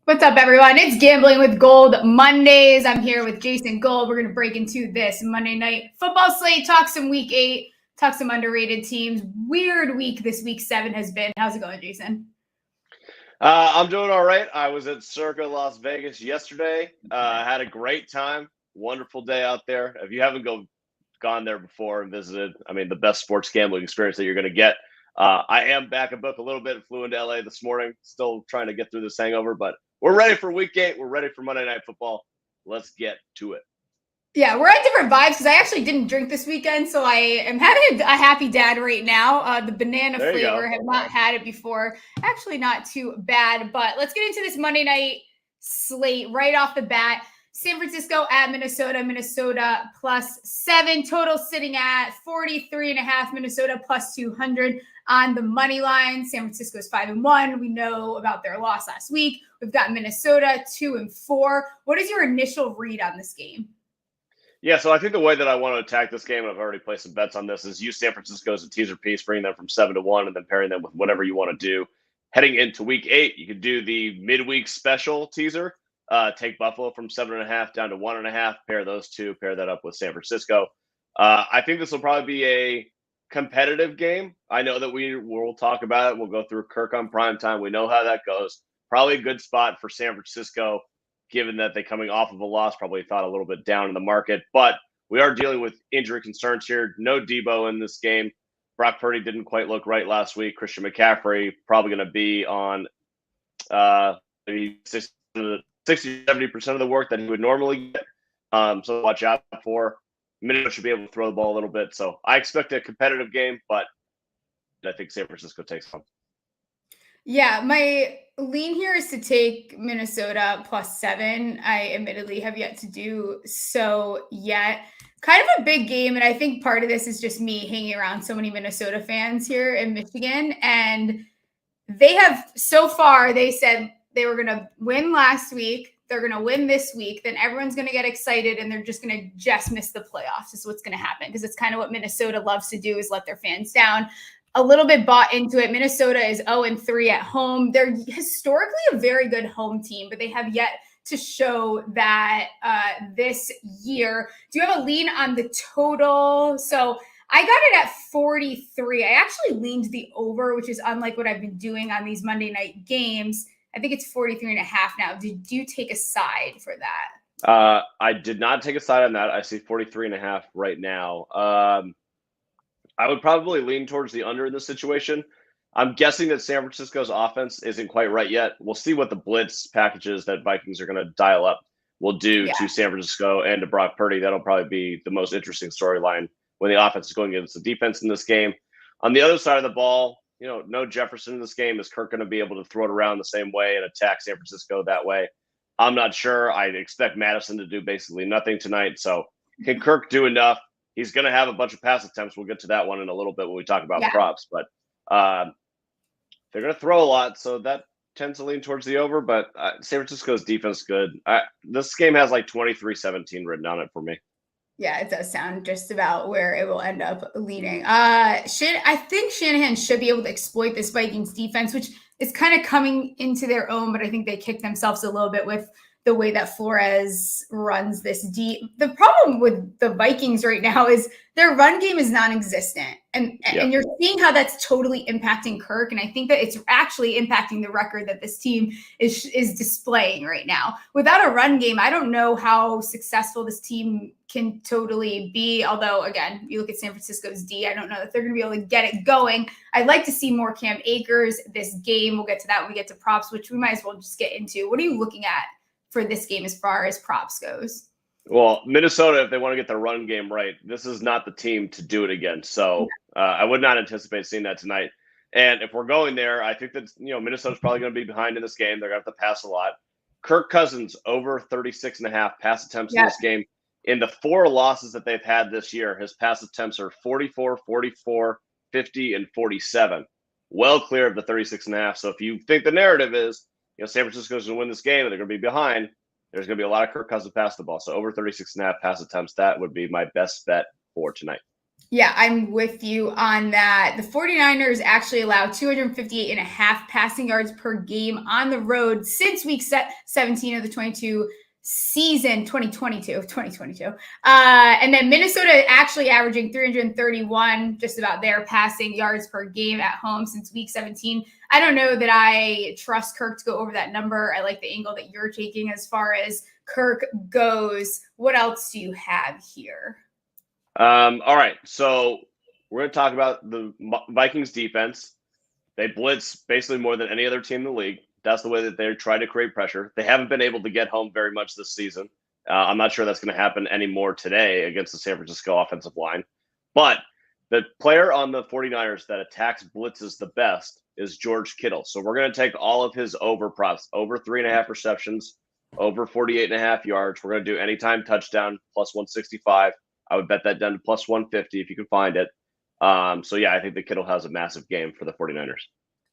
What's up, everyone? It's Gambling with Gold Mondays. I'm here with Jason Gold. We're going to break into this Monday night football slate, talk some week 8, talk some underrated teams. Weird week this week 7 has been. How's it going, Jason? I'm doing all right. I was at Circa Las Vegas yesterday. Had a great time. Wonderful day out there. If you haven't gone there before and visited, the best sports gambling experience that you're going to get. I am back a book a little bit. Flew into LA this morning. Still trying to get through this hangover, but we're ready for week 8. We're ready for Monday Night Football. Let's get to it. Yeah, we're at different vibes because I actually didn't drink this weekend, so I am having a happy dad right now. The banana flavor, have not had it before. Actually, not too bad, but let's get into this Monday night slate right off the bat. San Francisco at Minnesota. Minnesota +7. Total sitting at 43.5. Minnesota +200 on the money line. San Francisco's 5-1. We know about their loss last week. We've got Minnesota 2-4. What is your initial read on this game? Yeah, so I think the way that I want to attack this game, and I've already placed some bets on this, is use San Francisco as a teaser piece, bringing them from 7-1, and then pairing them with whatever you want to do. Heading into week 8, you could do the midweek special teaser. Take Buffalo from 7.5 down to 1.5. Pair those two. Pair that up with San Francisco. I think this will probably be a competitive game. I know that we'll talk about it. We'll go through Kirk on primetime. We know how that goes. Probably a good spot for San Francisco, given that they're coming off of a loss, probably thought a little bit down in the market. But we are dealing with injury concerns here. No Debo in this game. Brock Purdy didn't quite look right last week. Christian McCaffrey probably going to be on maybe 60-70% of the work that he would normally get. So watch out for. Minnesota should be able to throw the ball a little bit. So I expect a competitive game, but I think San Francisco takes home. Yeah, my lean here is to take Minnesota +7. I admittedly have yet to do so yet. Kind of a big game, and I think part of this is just me hanging around so many Minnesota fans here in Michigan. And they have, so far, they said they were going to win last week. They're going to win this week. Then everyone's going to get excited, and they're just going to just miss the playoffs is what's going to happen, because it's kind of what Minnesota loves to do, is let their fans down. A little bit bought into it. Minnesota is 0-3 at home. They're historically a very good home team, but they have yet to show that this year. Do you have a lean on the total? So I got it at 43. I actually leaned the over, which is unlike what I've been doing on these Monday night games. I think it's 43.5 now. Did you take a side for that? I did not take a side on that. I see 43.5 right now. I would probably lean towards the under in this situation. I'm guessing that San Francisco's offense isn't quite right yet. We'll see what the blitz packages that Vikings are going to dial up will do to San Francisco and to Brock Purdy. That'll probably be the most interesting storyline when the offense is going against the defense in this game. On the other side of the ball, no Jefferson in this game. Is Kirk going to be able to throw it around the same way and attack San Francisco that way? I'm not sure. I expect Madison to do basically nothing tonight. So can Kirk do enough? He's going to have a bunch of pass attempts. We'll get to that one in a little bit when we talk about props. But they're going to throw a lot, so that tends to lean towards the over. But San Francisco's defense is good. This game has like 23-17 written on it for me. Yeah, it does sound just about where it will end up leading. I think Shanahan should be able to exploit this Vikings defense, which is kind of coming into their own, but I think they kicked themselves a little bit with the way that Flores runs this deep. The problem with the Vikings right now is their run game is non-existent. And you're seeing how that's totally impacting Kirk. And I think that it's actually impacting the record that this team is displaying right now. Without a run game, I don't know how successful this team can totally be. Although, again, you look at San Francisco's D, I don't know that they're going to be able to get it going. I'd like to see more Cam Akers this game. We'll get to that when we get to props, which we might as well just get into. What are you looking at for this game as far as props goes? Well, Minnesota, if they want to get the run game right, this is not the team to do it against. So I would not anticipate seeing that tonight. And if we're going there, I think that Minnesota's probably going to be behind in this game. They're going to have to pass a lot. Kirk Cousins over 36.5 pass attempts in this game. In the 4 losses that they've had this year, his pass attempts are 44, 44, 50, and 47. Well clear of the 36.5. So if you think the narrative is, San Francisco's going to win this game and they're going to be behind, there's going to be a lot of Kirk Cousins pass the ball. So over 36.5 pass attempts, that would be my best bet for tonight. Yeah, I'm with you on that. The 49ers actually allow 258.5 passing yards per game on the road since week 17 of the 22 season, 2022. And then Minnesota actually averaging 331, just about their passing yards per game at home since week 17. I don't know that I trust Kirk to go over that number. I like the angle that you're taking as far as Kirk goes. What else do you have here? All right, so we're going to talk about the Vikings defense. They blitz basically more than any other team in the league. That's the way that they're trying to create pressure. They haven't been able to get home very much this season. I'm not sure that's going to happen anymore today against the San Francisco offensive line. But the player on the 49ers that attacks blitzes the best is George Kittle. So we're going to take all of his over props, over 3.5 receptions, over 48.5 yards. We're going to do anytime touchdown, plus 165. I would bet that down to plus 150 if you can find it. So, yeah, I think the Kittle has a massive game for the 49ers.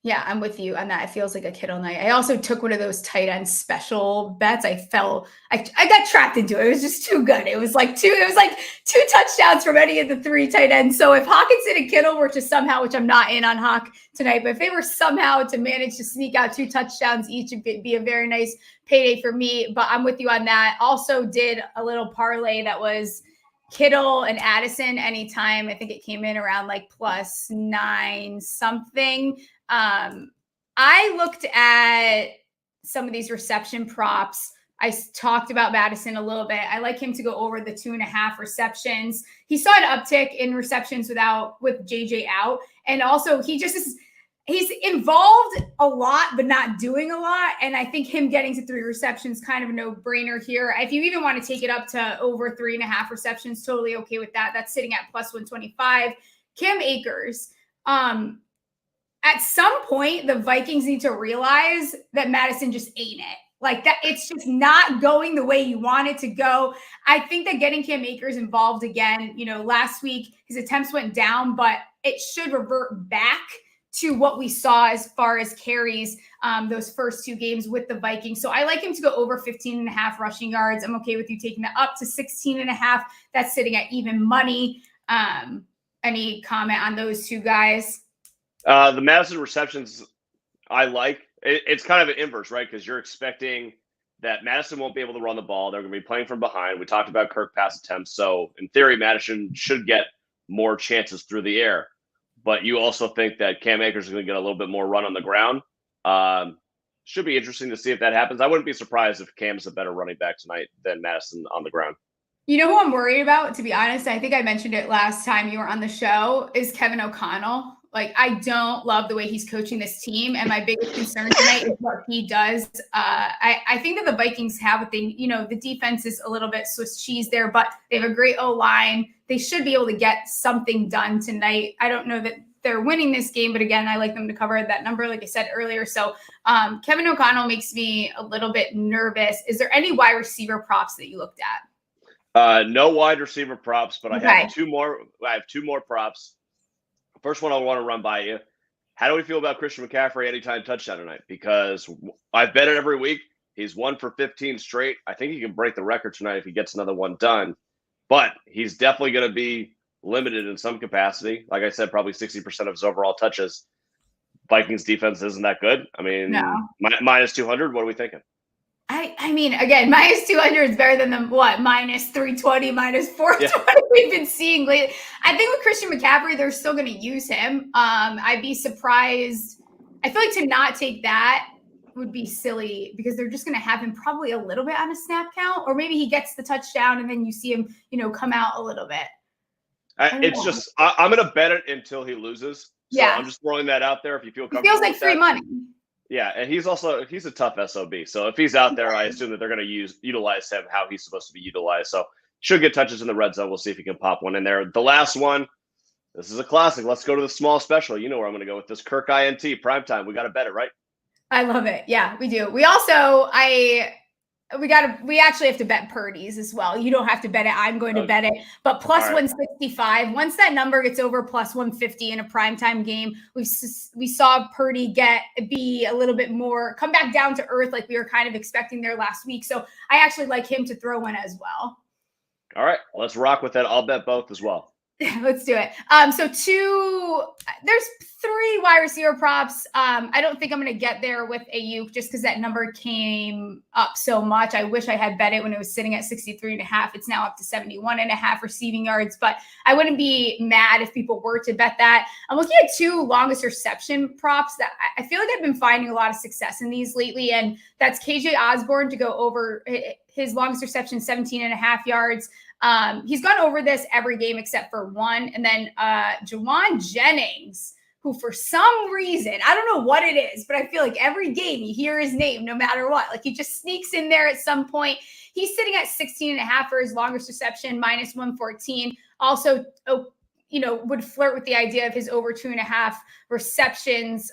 Yeah, I'm with you on that. It feels like a Kittle night. I also took one of those tight end special bets. I got trapped into it. It was just too good. It was like two touchdowns from any of the three tight ends. So if Hawkinson and Kittle were to somehow, which I'm not in on Hawk tonight, but if they were somehow to manage to sneak out 2 touchdowns each, it'd be a very nice payday for me. But I'm with you on that. Also did a little parlay that was Kittle and Addison anytime. I think it came in around like plus 9 something. I looked at some of these reception props. I talked about Madison a little bit. I like him to go over the 2.5 receptions. He saw an uptick in receptions with JJ out. And also he's involved a lot, but not doing a lot. And I think him getting to 3 receptions, kind of a no-brainer here. If you even want to take it up to over 3.5 receptions, totally okay with that. That's sitting at plus 125. Cam Akers, at some point, the Vikings need to realize that Madison just ain't it. Like that, it's just not going the way you want it to go. I think that getting Cam Akers involved again, last week, his attempts went down, but it should revert back to what we saw as far as carries those first 2 games with the Vikings. So I like him to go over 15.5 rushing yards. I'm okay with you taking that up to 16.5. That's sitting at even money. Any comment on those 2 guys? The Madison receptions, I like. It's kind of an inverse, right? Because you're expecting that Madison won't be able to run the ball. They're going to be playing from behind. We talked about Kirk pass attempts. So, in theory, Madison should get more chances through the air. But you also think that Cam Akers is going to get a little bit more run on the ground. Should be interesting to see if that happens. I wouldn't be surprised if Cam's a better running back tonight than Madison on the ground. You know who I'm worried about, to be honest? I think I mentioned it last time you were on the show, is Kevin O'Connell. Like, I don't love the way he's coaching this team. And my biggest concern tonight is what he does. I think that the Vikings have a thing, the defense is a little bit Swiss cheese there, but they have a great O-line. They should be able to get something done tonight. I don't know that they're winning this game, but again, I like them to cover that number, like I said earlier. So Kevin O'Connell makes me a little bit nervous. Is there any wide receiver props that you looked at? No wide receiver props, but Okay. I have two more props. First one I want to run by you. How do we feel about Christian McCaffrey anytime touchdown tonight? Because I bet it every week. He's 1 for 15 straight. I think he can break the record tonight if he gets another one done. But he's definitely going to be limited in some capacity. Like I said, probably 60% of his overall touches. Vikings defense isn't that good. I mean, No. minus 200. What are we thinking? I mean, again, minus 200 is better than the minus 320, minus 420 we've been seeing lately. I think with Christian McCaffrey, they're still going to use him. I'd be surprised. I feel like to not take that would be silly because they're just going to have him probably a little bit on a snap count, or maybe he gets the touchdown and then you see him, come out a little bit. I'm going to bet it until he loses. So yeah. I'm just throwing that out there if you feel comfortable. It feels like free money. Yeah, and he's a tough SOB. So if he's out there, I assume that they're going to utilize him how he's supposed to be utilized. So should get touches in the red zone. We'll see if he can pop one in there. The last one, this is a classic. Let's go to the small special. You know where I'm going to go with this. Kirk INT primetime. We got to bet it, right? I love it. Yeah, we do. We also we actually have to bet Purdy's as well. You don't have to bet it. I'm going to bet it. But plus 165. Once that number gets over plus 150 in a primetime game, we saw Purdy be a little bit more, come back down to earth like we were kind of expecting there last week. So I actually like him to throw in as well. All right. Let's rock with that. I'll bet both as well. Let's do it. There's 3 wide receiver props. I don't think I'm going to get there with Ayuk just because that number came up so much. I wish I had bet it when it was sitting at 63.5. It's now up to 71.5 receiving yards, but I wouldn't be mad if people were to bet that. I'm looking at 2 longest reception props that I feel like I've been finding a lot of success in these lately, and that's KJ Osborne to go over his longest reception, 17.5 yards. He's gone over this every game except for one. And then Juwan Jennings, who for some reason, I don't know what it is, but I feel like every game you hear his name no matter what. Like he just sneaks in there at some point. He's sitting at 16.5 for his longest reception, minus 114. Also, would flirt with the idea of his over 2.5 receptions.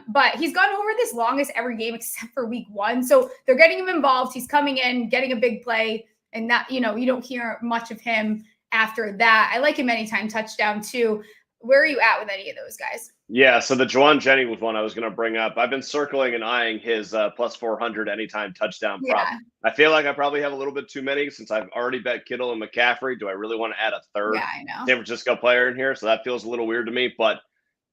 But he's gone over this longest every game except for week 1. So they're getting him involved. He's coming in, getting a big play. And that, you don't hear much of him after that. I like him anytime touchdown too. Where are you at with any of those guys? Yeah, so the Juwan Jennings was one I was going to bring up. I've been circling and eyeing his plus 400 anytime touchdown prop. Yeah. I feel like I probably have a little bit too many since I've already bet Kittle and McCaffrey. Do I really want to add a third San Francisco player in here? So that feels a little weird to me. But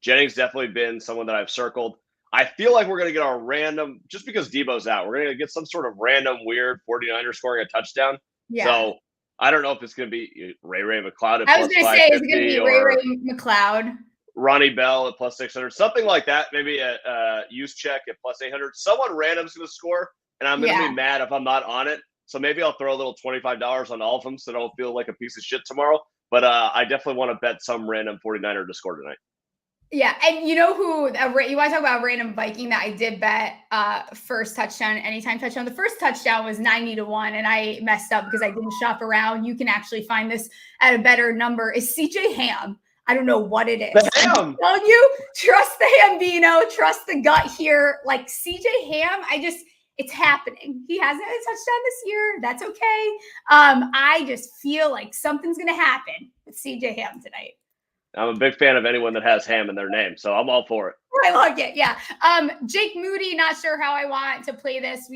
Jennings definitely been someone that I've circled. I feel like we're going to get our random, just because Debo's out, we're going to get some sort of random weird 49er scoring a touchdown. Yeah. So I don't know if it's going to be Ray McLeod at I was going to say, is it going to be Ray McLeod? Ronnie Bell at plus 600, something like that. Maybe a Juszczyk at plus 800. Someone random's going to score, and I'm going to be mad if I'm not on it. So maybe I'll throw a little $25 on all of them so I don't feel like a piece of shit tomorrow. But I definitely want to bet some random 49er to score tonight. Yeah, and you know who, you want to talk about a random Viking that I did bet first touchdown, anytime touchdown. The first touchdown was 90-1, and I messed up because I didn't shop around. You can actually find this at a better number. Is CJ Ham. I don't know what it is. The Ham. I'm telling you, trust the Hambino, trust the gut here. Like CJ Ham, it's happening. He hasn't had a touchdown this year. That's okay. I just feel like something's going to happen with CJ Ham tonight. I'm a big fan of anyone that has Ham in their name, so I'm all for it. I like it. Yeah. Jake Moody, not sure how I want to play this.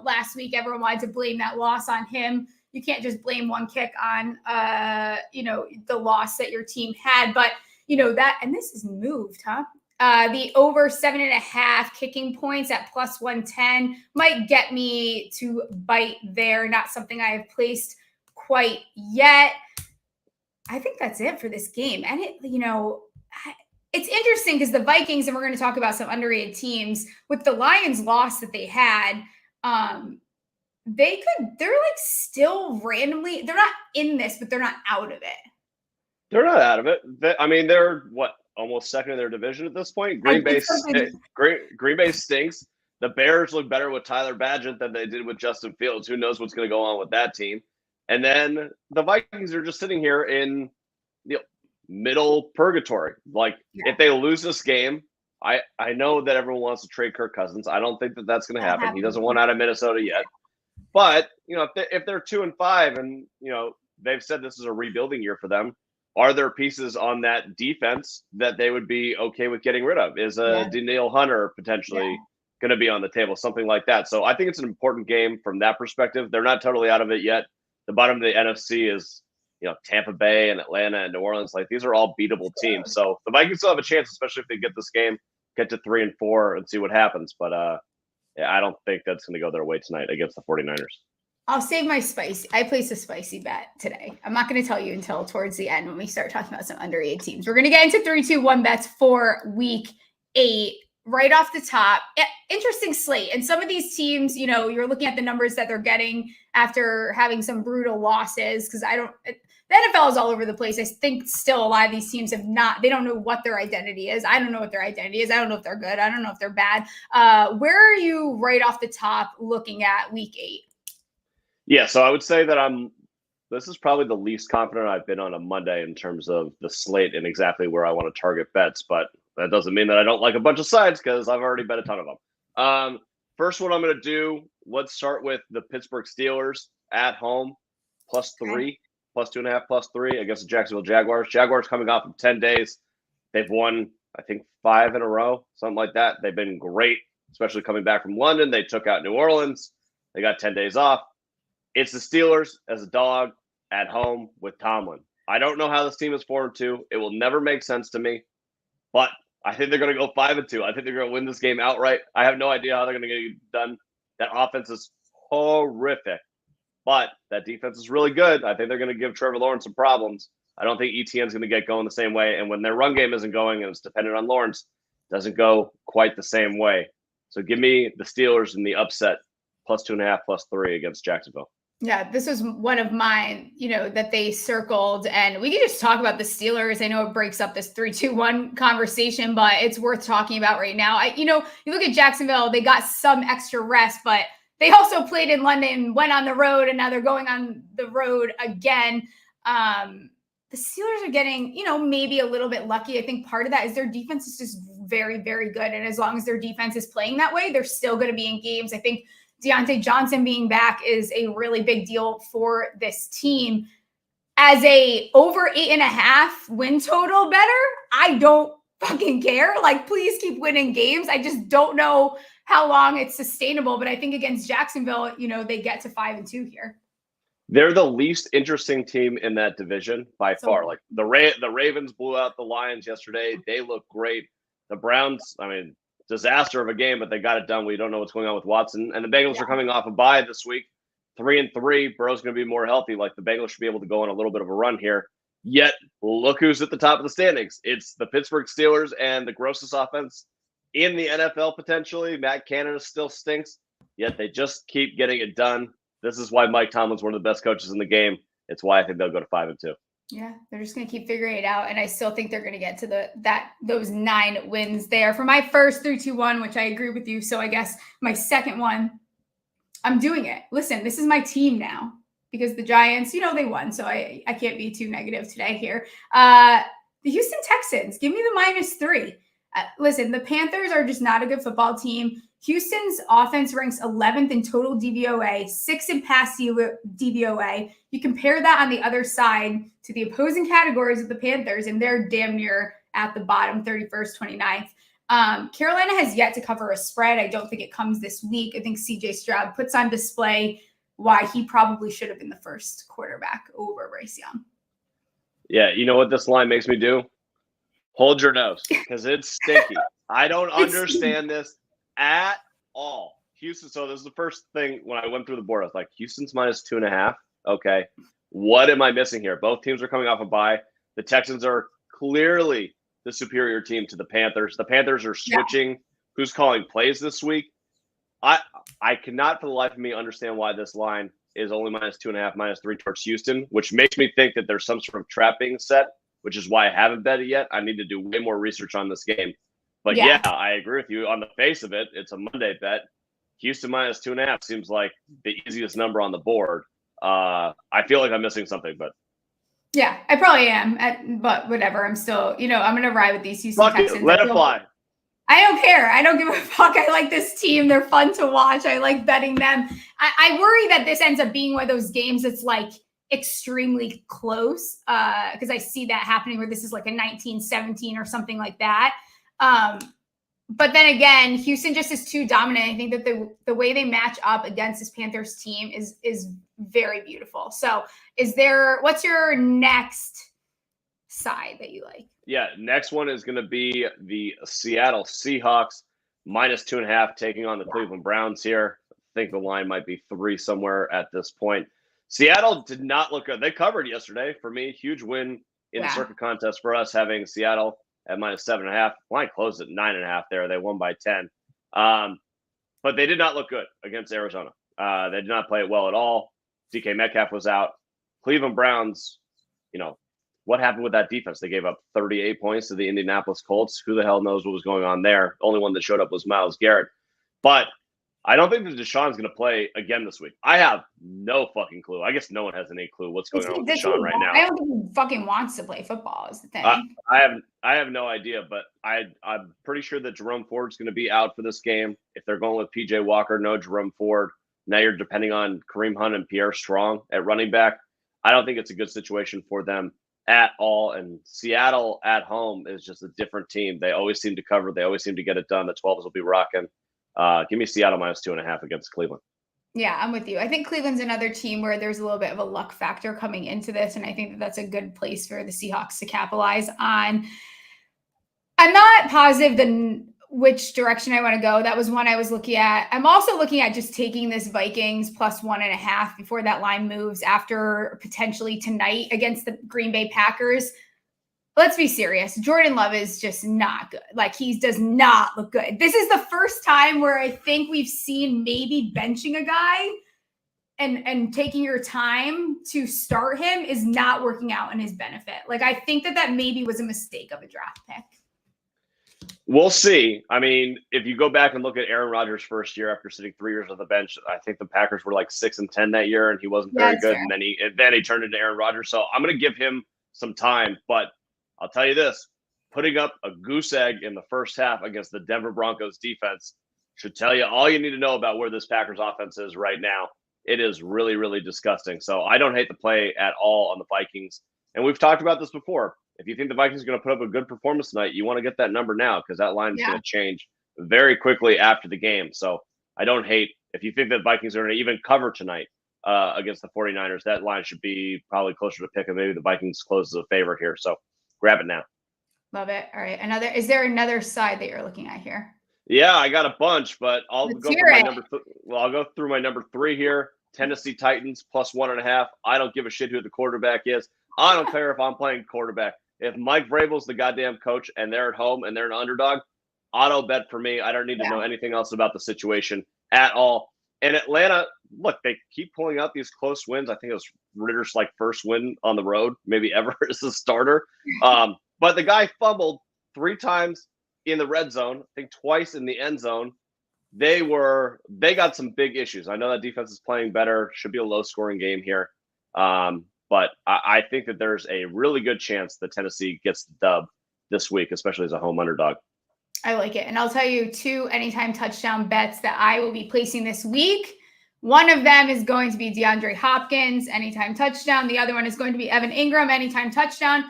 Last week, everyone wanted to blame that loss on him. You can't just blame one kick on, the loss that your team had. But, and this is moved, huh? The over 7.5 kicking points at plus 110 might get me to bite there. Not something I have placed quite yet. I think that's it for this game. And it's interesting because the Vikings, and we're going to talk about some underrated teams, with the Lions loss that they had, they're like still randomly, they're not in this, but they're not out of it. They're not out of it. They're almost second in their division at this point. Green Bay stinks. The Bears look better with Tyler Badgett than they did with Justin Fields. Who knows what's going to go on with that team? And then the Vikings are just sitting here in middle purgatory. If they lose this game, I know that everyone wants to trade Kirk Cousins. I don't think that that's going to happen. He doesn't want out of Minnesota yet. But if they're 2-5 and they've said this is a rebuilding year for them, are there pieces on that defense that they would be okay with getting rid of? Is Danielle Hunter potentially going to be on the table? Something like that. So I think it's an important game from that perspective. They're not totally out of it yet. The bottom of the NFC is, Tampa Bay and Atlanta and New Orleans. These are all beatable teams. So the Vikings still have a chance, especially if they get this game, get to 3-4 and see what happens. But I don't think that's going to go their way tonight against the 49ers. I'll save my spicy. I placed a spicy bet today. I'm not going to tell you until towards the end when we start talking about some underrated teams. We're going to get into 3-2-1 bets for week 8. Right off the top, interesting slate. And some of these teams, you're looking at the numbers that they're getting after having some brutal losses. Because the NFL is all over the place. I think still a lot of these teams they don't know what their identity is. I don't know what their identity is. I don't know if they're good. I don't know if they're bad. Where are you right off the top looking at week 8? Yeah, so I would say that this is probably the least confident I've been on a Monday in terms of the slate and exactly where I want to target bets. But that doesn't mean that I don't like a bunch of sides because I've already bet a ton of them. First one I'm going to do, let's start with the Pittsburgh Steelers at home, plus 3, plus 2.5, plus 3 against the Jacksonville Jaguars. Jaguars coming off of 10 days. They've won, I think, 5 in a row, something like that. They've been great, especially coming back from London. They took out New Orleans. They got 10 days off. It's the Steelers as a dog at home with Tomlin. I don't know how this team is 4-2. It will never make sense to me. But I think they're going to go 5-2. I think they're going to win this game outright. I have no idea how they're going to get it done. That offense is horrific, but that defense is really good. I think they're going to give Trevor Lawrence some problems. I don't think ETN's going to get going the same way. And when their run game isn't going and it's dependent on Lawrence, it doesn't go quite the same way. So give me the Steelers in the upset, +2.5, +3 against Jacksonville. Yeah, this was one of mine, that they circled. And we can just talk about the Steelers. I know it breaks up this 3-2-1 conversation, but it's worth talking about right now. You look at Jacksonville, they got some extra rest, but they also played in London, went on the road, and now they're going on the road again. The Steelers are getting, maybe a little bit lucky. I think part of that is their defense is just very, very good. And as long as their defense is playing that way, they're still going to be in games. I think Deontay Johnson being back is a really big deal for this team. As a over 8.5 win total better, I don't fucking care. Like, please keep winning games. I just don't know how long it's sustainable. But I think against Jacksonville, they get to 5-2 here. They're the least interesting team in that division by far. Like the Ravens blew out the Lions yesterday. They look great. The Browns, disaster of a game, but they got it done. We don't know what's going on with Watson. And the Bengals are coming off a bye this week. 3-3. Burrow's going to be more healthy. Like, the Bengals should be able to go on a little bit of a run here. Yet, look who's at the top of the standings. It's the Pittsburgh Steelers and the grossest offense in the NFL potentially. Matt Canada still stinks. Yet they just keep getting it done. This is why Mike Tomlin's one of the best coaches in the game. It's why I think they'll go to 5-2. Yeah, they're just going to keep figuring it out. And I still think they're going to get to those 9 wins there. For my first 3-2-1, which I agree with you. So I guess my second one, I'm doing it. Listen, this is my team now because the Giants, they won. So I can't be too negative today here. The Houston Texans, give me the -3. Listen, the Panthers are just not a good football team. Houston's offense ranks 11th in total DVOA, 6th in pass DVOA. You compare that on the other side to the opposing categories of the Panthers, and they're damn near at the bottom, 31st, 29th. Carolina has yet to cover a spread. I don't think it comes this week. I think CJ Stroud puts on display why he probably should have been the first quarterback over Bryce Young. Yeah, you know what this line makes me do? Hold your nose, because it's stinky. I don't understand this at all. Houston, so this is the first thing when I went through the board. I was like, Houston's -2.5. Okay. What am I missing here? Both teams are coming off a bye. The Texans are clearly the superior team to the Panthers. The Panthers are switching who's calling plays this week. I cannot for the life of me understand why this line is only -2.5, -3 towards Houston, which makes me think that there's some sort of trap being set, which is why I haven't bet it yet. I need to do way more research on this game. But yeah, I agree with you. On the face of it, it's a Monday bet. Houston -2.5 seems like the easiest number on the board. I feel like I'm missing something, but yeah, I probably am. But whatever. I'm still, I'm going to ride with these Houston Texans. Let it fly. I don't care. I don't give a fuck. I like this team. They're fun to watch. I like betting them. I worry that this ends up being one of those games that's like extremely close because I see that happening where this is like a 19-17 or something like that. But then again, Houston just is too dominant. I think that the way they match up against this Panthers team is very beautiful. So what's your next side that you like? Yeah, next one is going to be the Seattle Seahawks -2.5 taking on the Cleveland Browns here. I think the line might be 3 somewhere at this point. Seattle did not look good. They covered yesterday for me. Huge win in the circuit contest for us, having Seattle at -7.5. Line closed at 9.5 there. They won by 10. But they did not look good against Arizona. They did not play it well at all. DK Metcalf was out. Cleveland Browns, what happened with that defense? They gave up 38 points to the Indianapolis Colts. Who the hell knows what was going on there? The only one that showed up was Myles Garrett. But I don't think that Deshaun's going to play again this week. I have no fucking clue. I guess no one has any clue what's going on with Deshaun right now. I don't think he fucking wants to play football is the thing. I have no idea, but I'm pretty sure that Jerome Ford's going to be out for this game. If they're going with PJ Walker, no Jerome Ford. Now you're depending on Kareem Hunt and Pierre Strong at running back. I don't think it's a good situation for them at all. And Seattle at home is just a different team. They always seem to cover. They always seem to get it done. The 12s will be rocking. Give me Seattle -2.5 against Cleveland. Yeah, I'm with you. I think Cleveland's another team where there's a little bit of a luck factor coming into this, and I think that that's a good place for the Seahawks to capitalize on. I'm not positive which direction I want to go. That was one I was looking at. I'm also looking at just taking this Vikings plus 1.5 before that line moves after potentially tonight against the Green Bay Packers. Let's be serious. Jordan Love is just not good. Like, he does not look good. This is the first time where I think we've seen maybe benching a guy and taking your time to start him is not working out in his benefit. Like, I think that maybe was a mistake of a draft pick. We'll see. I mean, if you go back and look at Aaron Rodgers' first year after sitting 3 years on the bench, I think the Packers were like 6-10 that year, and he wasn't very good. Fair. And then he turned into Aaron Rodgers. So I'm going to give him some time, but I'll tell you this, putting up a goose egg in the first half against the Denver Broncos defense should tell you all you need to know about where this Packers offense is right now. It is really, really disgusting. So I don't hate the play at all on the Vikings. And we've talked about this before. If you think the Vikings are going to put up a good performance tonight, you want to get that number now because that line is going to change very quickly after the game. So I don't hate if you think that Vikings are going to even cover tonight against the 49ers, that line should be probably closer to pick, and maybe the Vikings close as a favorite here. So grab it now. Love it. All right. Is there another side that you're looking at here? Yeah, I got a bunch, but I'll go through my number 3 here. Tennessee Titans plus 1.5. I don't give a shit who the quarterback is. I don't care if I'm playing quarterback. If Mike Vrabel's the goddamn coach and they're at home and they're an underdog, auto bet for me. I don't need to know anything else about the situation at all. And Atlanta, look, they keep pulling out these close wins. I think it was Ritter's first win on the road, maybe ever as a starter. But the guy fumbled 3 times in the red zone, I think twice in the end zone. They got some big issues. I know that defense is playing better. Should be a low-scoring game here. But I think that there's a really good chance that Tennessee gets the dub this week, especially as a home underdog. I like it. And I'll tell you 2 anytime touchdown bets that I will be placing this week. One of them is going to be DeAndre Hopkins, anytime touchdown. The other one is going to be Evan Ingram, anytime touchdown.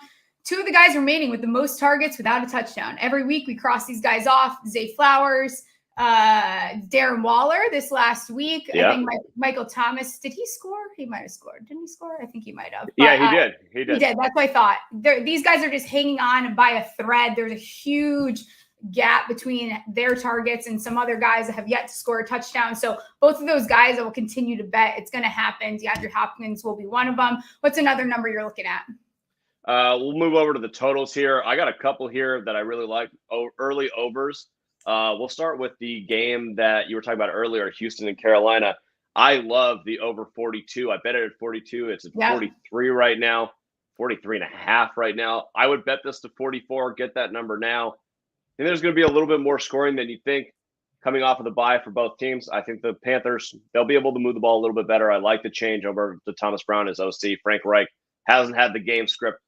2 of the guys remaining with the most targets without a touchdown. Every week we cross these guys off. Zay Flowers, Darren Waller this last week. Yeah. I think Michael Thomas, did he score? He might have scored. Didn't he score? I think he might have. But, yeah, he did. He did. That's what I thought. These guys are just hanging on by a thread. There's a huge gap between their targets and some other guys that have yet to score a touchdown. So both of those guys I will continue to bet it's going to happen. DeAndre Hopkins will be one of them. What's another number you're looking at? We'll move over to the totals here. I got a couple here that I really like. Early overs. We'll start with the game that you were talking about earlier, Houston and Carolina. I love the over 42. I bet it at 42. It's at 43 right now, 43.5 right now. I would bet this to 44. Get that number now. I think there's going to be a little bit more scoring than you think coming off of the bye for both teams. I think the Panthers, they'll be able to move the ball a little bit better. I like the change over to Thomas Brown as OC. Frank Reich hasn't had the game script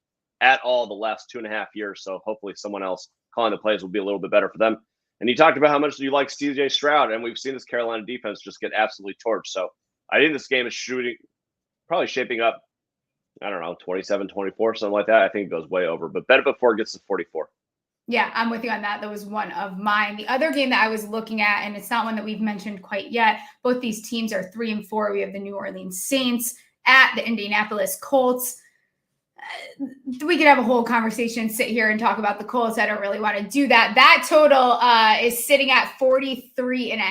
at all the last 2.5 years, so hopefully someone else calling the plays will be a little bit better for them. And you talked about how much you like CJ Stroud, and we've seen this Carolina defense just get absolutely torched. So I think this game is probably shaping up, I don't know, 27-24, something like that. I think it goes way over, but bet it before it gets to 44. Yeah, I'm with you on that. That was one of mine. The other game that I was looking at, and it's not one that we've mentioned quite yet, both these teams are 3-4. We have the New Orleans Saints at the Indianapolis Colts. We could have a whole conversation, sit here and talk about the Colts. I don't really want to do that. That total is sitting at 43.5.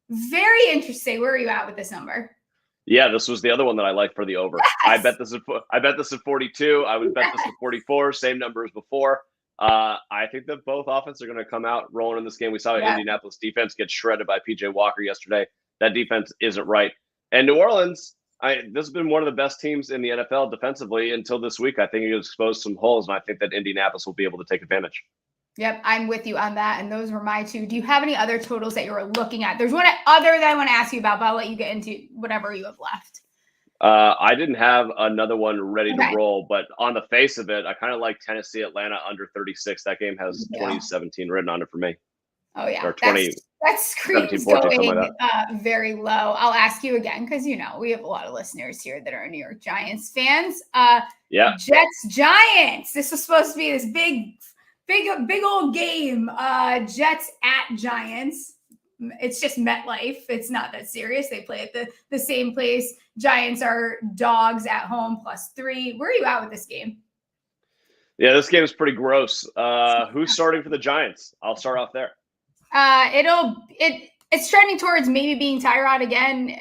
Very interesting. Where are you at with this number? Yeah, this was the other one that I like for the over. Yes! I bet this at 42. I would bet this at 44. Same number as before. I think that both offenses are going to come out rolling in this game. We saw Indianapolis defense get shredded by PJ Walker yesterday. That defense isn't right. And New Orleans, this has been one of the best teams in the NFL defensively until this week. I think it exposed some holes, and I think that Indianapolis will be able to take advantage. Yep, I'm with you on that, and those were my 2. Do you have any other totals that you were looking at? There's one other that I want to ask you about, but I'll let you get into whatever you have left. I didn't have another one ready to roll, but on the face of it, I kind of like Tennessee, Atlanta under 36. That game has 2017 written on it for me. Oh, yeah. Or 20. That screams going very low. I'll ask you again because, we have a lot of listeners here that are New York Giants fans. Jets, Giants. This was supposed to be this big old game. Jets at Giants. it's just MetLife. It's not that serious. They play at the same place. Giants are dogs at home +3. Where are you at with this game? Yeah, this game is pretty gross. Who's starting for the Giants? I'll start off there. It's trending towards maybe being Tyrod again.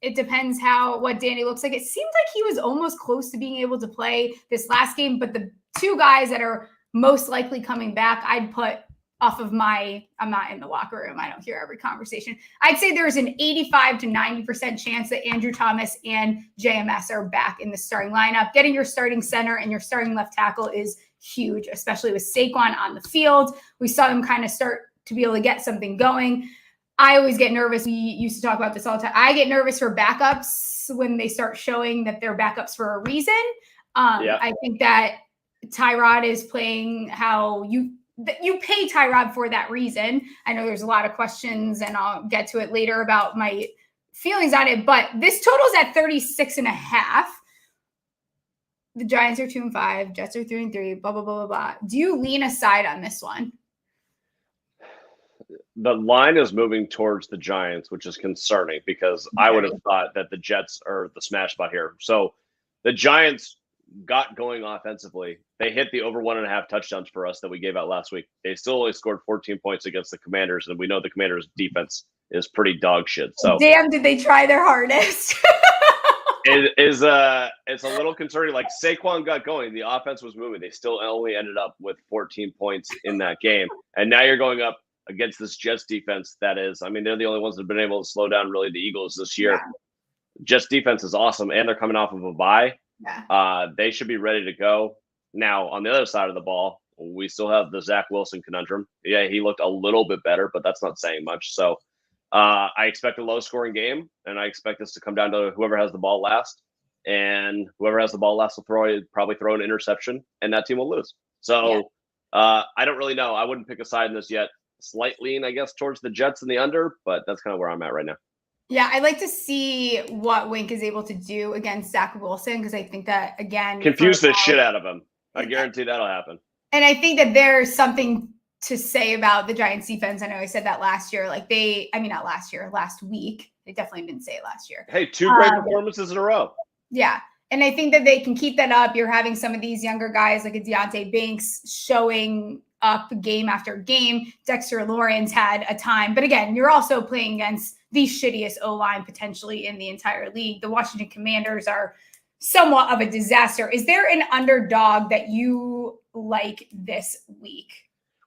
It depends what Danny looks like. It seems like he was almost close to being able to play this last game, but the two guys that are most likely coming back, I'd put off of I'm not in the locker room. I don't hear every conversation. I'd say there's an 85 to 90% chance that Andrew Thomas and JMS are back in the starting lineup. Getting your starting center and your starting left tackle is huge, especially with Saquon on the field. We saw them kind of start to be able to get something going. I always get nervous. We used to talk about this all the time. I get nervous for backups when they start showing that they're backups for a reason. I think that Tyrod is playing how you pay Tyrod for that reason. I know there's a lot of questions, and I'll get to it later about my feelings on it, but this total's at 36.5. The Giants are 2-5, Jets are 3-3, blah, blah, blah, blah, blah. Do you lean aside on this one? The line is moving towards the Giants, which is concerning because I would have thought that the Jets are the smash spot here. So the Giants got going offensively. They hit the over 1.5 touchdowns for us that we gave out last week. They still only scored 14 points against the Commanders, and we know the Commanders' defense is pretty dog shit. So damn, did they try their hardest? It's a little concerning. Like Saquon got going, the offense was moving. They still only ended up with 14 points in that game, and now you're going up against this Jets defense. That is, I mean, they're the only ones that have been able to slow down really the Eagles this year. Yeah. Jets defense is awesome, and they're coming off of a bye. Yeah. They should be ready to go. Now, on the other side of the ball, we still have the Zach Wilson conundrum. Yeah, he looked a little bit better, but that's not saying much. So I expect a low-scoring game, and I expect this to come down to whoever has the ball last. And whoever has the ball last will probably throw an interception, and that team will lose. So I don't really know. I wouldn't pick a side in this yet. Slight lean, I guess, towards the Jets and the under, but that's kind of where I'm at right now. Yeah, I'd like to see what Wink is able to do against Zach Wilson, because I think that, again, confuse the shit out of him. I guarantee that'll happen. And I think that there's something to say about the Giants defense. I know I said that last year. Last week. They definitely didn't say it last year. Hey, 2 great performances in a row. Yeah. And I think that they can keep that up. You're having some of these younger guys like a Deontay Banks showing up game after game. Dexter Lawrence had a time. But again, you're also playing against the shittiest O-line potentially in the entire league. The Washington Commanders are somewhat of a disaster. Is there an underdog that you like this week?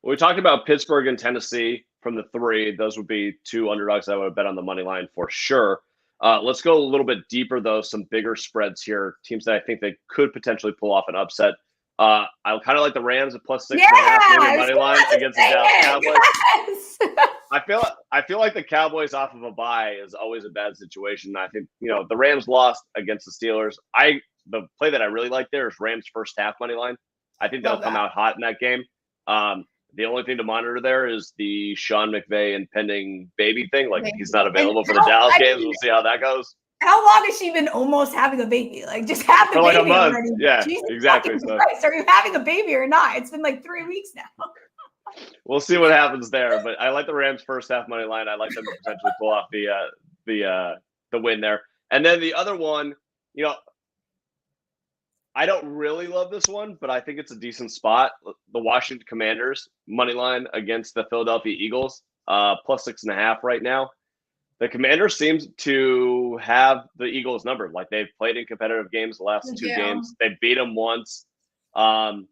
Well, we talked about Pittsburgh and Tennessee from the 3. Those would be 2 underdogs I would have bet on the money line for sure. Let's go a little bit deeper, though. Some bigger spreads here. Teams that I think they could potentially pull off an upset. I kind of like the Rams at +6.5 money line against the Dallas Cowboys. Yes. I feel like the Cowboys off of a bye is always a bad situation. I think the Rams lost against the Steelers. The play that I really like there is Rams first half money line. I think they'll come out hot in that game. The only thing to monitor there is the Sean McVay impending baby thing. Like, he's not available for the Dallas games. We'll see how that goes. How long has she been almost having a baby? Like, just have the baby a month. already. Yeah, Jesus exactly. So. Christ, are you having a baby or not? It's been like 3 weeks now. We'll see what happens there. But I like the Rams first half money line. I like them to potentially pull off the win there. And then the other one, I don't really love this one, but I think it's a decent spot. The Washington Commanders money line against the Philadelphia Eagles, +6.5 right now. The Commanders seem to have the Eagles numbered. Like, they've played in competitive games the last 2 games. They beat them once. And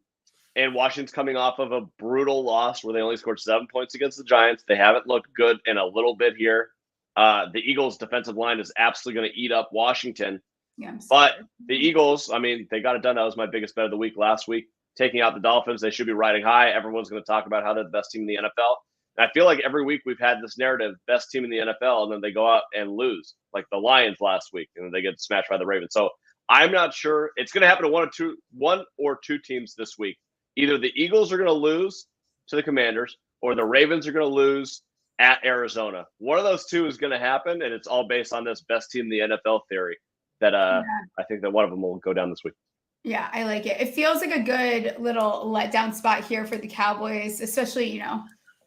Washington's coming off of a brutal loss where they only scored 7 points against the Giants. They haven't looked good in a little bit here. The Eagles' defensive line is absolutely going to eat up Washington. Yeah, but the Eagles, I mean, they got it done. That was my biggest bet of the week last week. Taking out the Dolphins, they should be riding high. Everyone's going to talk about how they're the best team in the NFL. And I feel like every week we've had this narrative, best team in the NFL, and then they go out and lose, like the Lions last week, and then they get smashed by the Ravens. So I'm not sure. It's going to happen to one or two teams this week. Either the Eagles are going to lose to the Commanders, or the Ravens are going to lose at Arizona. One of those two is going to happen, and it's all based on this best team in the NFL theory that I think that one of them will go down this week. Yeah, I like it. It feels like a good little letdown spot here for the Cowboys, especially,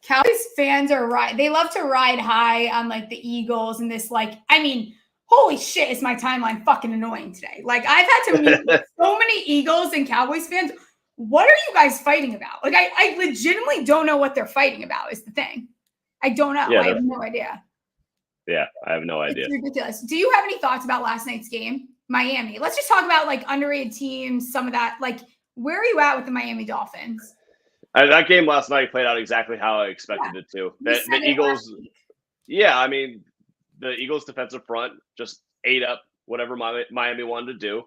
Cowboys fans are they love to ride high on like the Eagles and this, like, I mean, holy shit, is my timeline fucking annoying today. Like, I've had to meet so many Eagles and Cowboys fans. What are you guys fighting about? Like, I legitimately don't know what they're fighting about is the thing. I don't know. Yeah, I have no idea. Yeah, I have no idea. It's ridiculous. Do you have any thoughts about last night's game? Miami. Let's just talk about like underrated teams, some of that. Like, where are you at with the Miami Dolphins? That game last night played out exactly how I expected it to. The Eagles, I mean, the Eagles' defensive front just ate up whatever Miami wanted to do.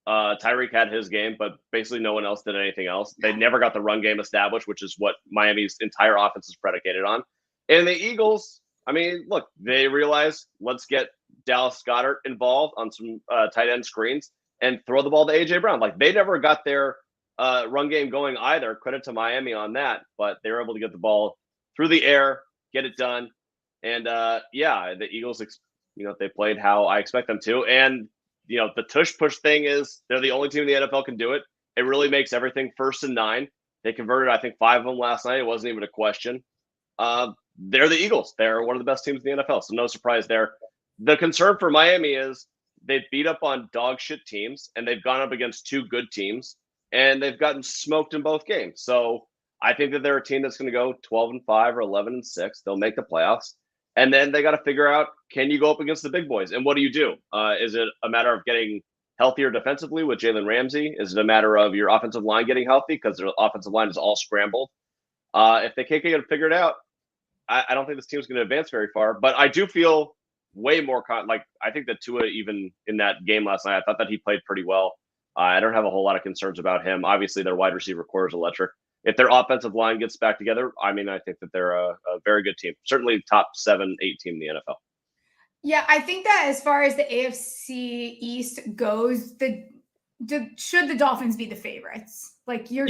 Tyreek had his game, but basically no one else did anything else. They never got the run game established, which is what Miami's entire offense is predicated on. And the Eagles, I mean, look, they realized, let's get Dallas Goedert involved on some tight end screens and throw the ball to A.J. Brown. Like, they never got their run game going either. Credit to Miami on that, but they were able to get the ball through the air, get it done. And, the Eagles, they played how I expect them to. And, the tush-push thing is they're the only team in the NFL can do it. It really makes everything 1st and 9. They converted, I think, 5 of them last night. It wasn't even a question. They're the Eagles. They're one of the best teams in the NFL, so no surprise there. The concern for Miami is they've beat up on dog shit teams, and they've gone up against 2 good teams, and they've gotten smoked in both games. So I think that they're a team that's going to go 12-5 or 11-6. They'll make the playoffs. And then they got to figure out, can you go up against the big boys? And what do you do? Is it a matter of getting healthier defensively with Jalen Ramsey? Is it a matter of your offensive line getting healthy because their offensive line is all scrambled? If they can't get it figured out, I don't think this team's going to advance very far. But I do feel way more I think that Tua, even in that game last night, I thought that he played pretty well. I don't have a whole lot of concerns about him. Obviously, their wide receiver core is electric. If their offensive line gets back together, I mean, I think that they're a very good team. Certainly top 7-8 team in the NFL. Yeah, I think that as far as the AFC East goes, should the Dolphins be the favorites? Like, you're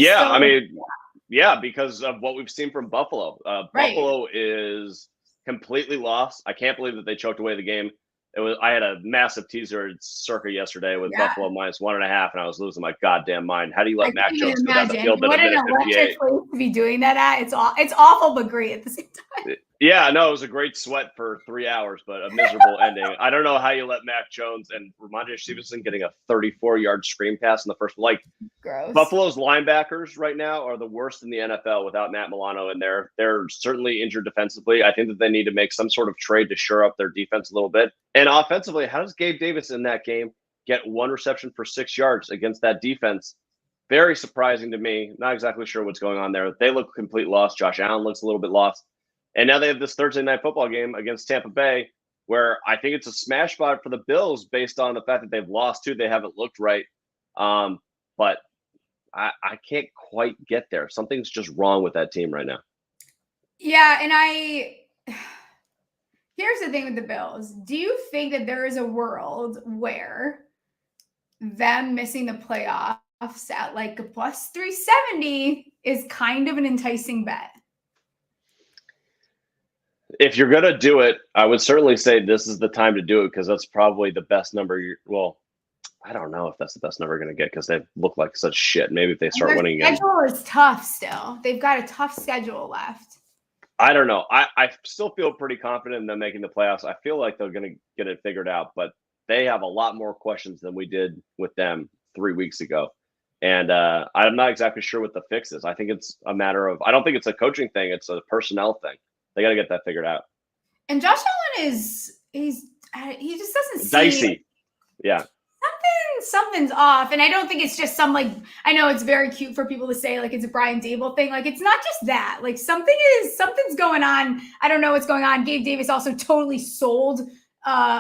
because of what we've seen from Buffalo. Buffalo is completely lost. I can't believe that they choked away the game. I had a massive teaser circa yesterday with Buffalo -1.5, and I was losing my goddamn mind. How do you let Mac Jones go down the field at a minute 58? What an electric place to be doing that at. It's awful but great at the same time. Yeah, no, it was a great sweat for 3 hours, but a miserable ending. I don't know how you let Mac Jones and Ramondre Stevenson getting a 34-yard screen pass in the first. Gross. Buffalo's linebackers right now are the worst in the NFL without Matt Milano in there. They're certainly injured defensively. I think that they need to make some sort of trade to shore up their defense a little bit. And offensively, how does Gabe Davis in that game get 1 reception for 6 yards against that defense? Very surprising to me. Not exactly sure what's going on there. They look complete lost. Josh Allen looks a little bit lost. And now they have this Thursday night football game against Tampa Bay, where I think it's a smash spot for the Bills based on the fact that they've lost 2. They haven't looked right. But I can't quite get there. Something's just wrong with that team right now. Yeah, and here's the thing with the Bills. Do you think that there is a world where them missing the playoffs at like a +370 is kind of an enticing bet? If you're going to do it, I would certainly say this is the time to do it because that's probably the best number. I don't know if that's the best number you're going to get because they look like such shit. Maybe if they start winning again. Their schedule is tough still. They've got a tough schedule left. I don't know. I still feel pretty confident in them making the playoffs. I feel like they're going to get it figured out, but they have a lot more questions than we did with them 3 weeks ago. And I'm not exactly sure what the fix is. I think it's a matter of – I don't think it's a coaching thing. It's a personnel thing. They got to get that figured out. And Josh Allen he just doesn't seem dicey. Yeah. Something's off. And I don't think it's just I know it's very cute for people to say it's a Brian Dable thing. It's not just that. Something's going on. I don't know what's going on. Gabe Davis also totally sold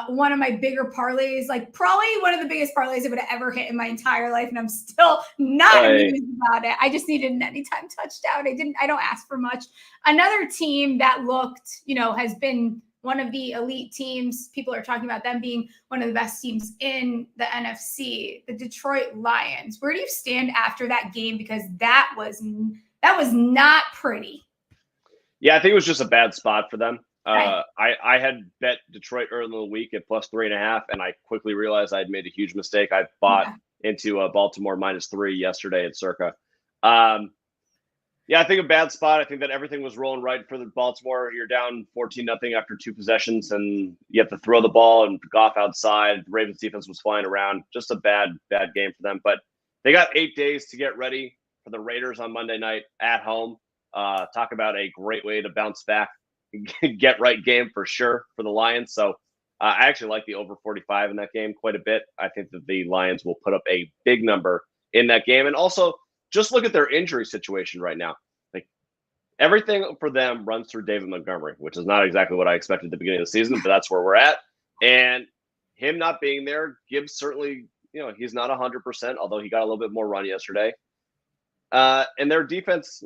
one of my bigger parlays, probably one of the biggest parlays I would have ever hit in my entire life. And I'm still not amused about it. I just needed an anytime touchdown. I don't ask for much. Another team that looked, has been one of the elite teams. People are talking about them being one of the best teams in the NFC, the Detroit Lions. Where do you stand after that game? Because that was not pretty. Yeah, I think it was just a bad spot for them. I had bet Detroit early in the week at +3.5, and I quickly realized I'd made a huge mistake. I bought into Baltimore -3 yesterday at Circa. Yeah, I think a bad spot. I think that everything was rolling right for the Baltimore. You're down 14-0 after 2 possessions, and you have to throw the ball and Goff outside. The Ravens defense was flying around. Just a bad game for them. But they got 8 days to get ready for the Raiders on Monday night at home. Talk about a great way to bounce back, get right game for sure for the Lions. So I actually like the over 45 in that game quite a bit. I think that the Lions will put up a big number in that game. And also, just look at their injury situation right now. Like everything for them runs through David Montgomery, which is not exactly what I expected at the beginning of the season, but that's where we're at. And him not being there, Gibbs certainly, he's not 100%, although he got a little bit more run yesterday. And their defense,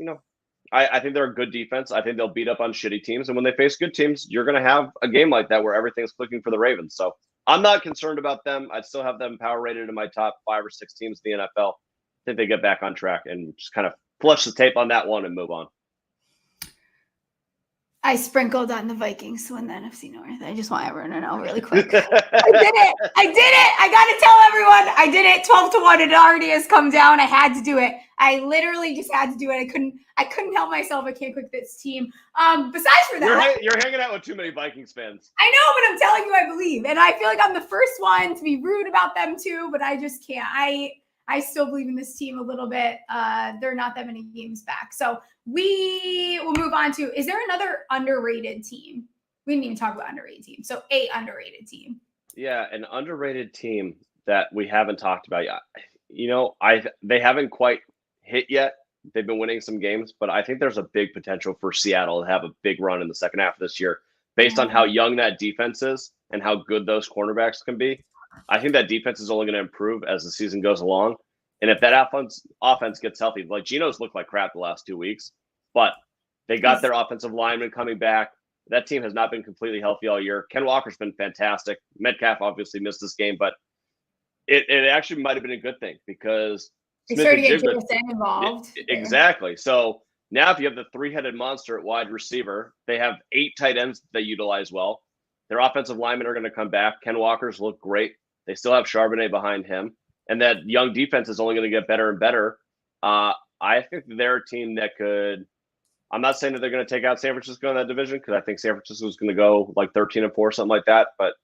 I think they're a good defense. I think they'll beat up on shitty teams. And when they face good teams, you're going to have a game like that where everything's clicking for the Ravens. So I'm not concerned about them. I'd still have them power rated in my top 5 or 6 teams in the NFL. I think they get back on track and just kind of flush the tape on that one and move on. I sprinkled on the Vikings to win the NFC North. I just want everyone to know really quick. I did it. I got to tell everyone I did it 12-1. It already has come down. I had to do it. I literally just had to do it. I couldn't help myself. I can't quit this team. Besides for that, you're hanging out with too many Vikings fans. I know, but I'm telling you, I believe. And I feel like I'm the first one to be rude about them too, but I just can't. I still believe in this team a little bit. They're not that many games back. So we will move on to, is there another underrated team? We didn't even talk about underrated teams. So a underrated team. Yeah, an underrated team that we haven't talked about yet. They haven't quite hit yet. They've been winning some games, but I think there's a big potential for Seattle to have a big run in the second half of this year based on how young that defense is and how good those cornerbacks can be. I think that defense is only going to improve as the season goes along. And if that offense gets healthy, like Geno's looked like crap the last 2 weeks, but they got their offensive lineman coming back. That team has not been completely healthy all year. Ken Walker's been fantastic. Metcalf obviously missed this game, but it actually might have been a good thing because they started to get JSN involved. Exactly. So now if you have the 3-headed monster at wide receiver, they have 8 tight ends they utilize well. Their offensive linemen are going to come back. Ken Walker's look great. They still have Charbonnet behind him. And that young defense is only going to get better and better. I think they're a team that could – I'm not saying that they're going to take out San Francisco in that division because I think San Francisco is going to go like 13-4, something like that. But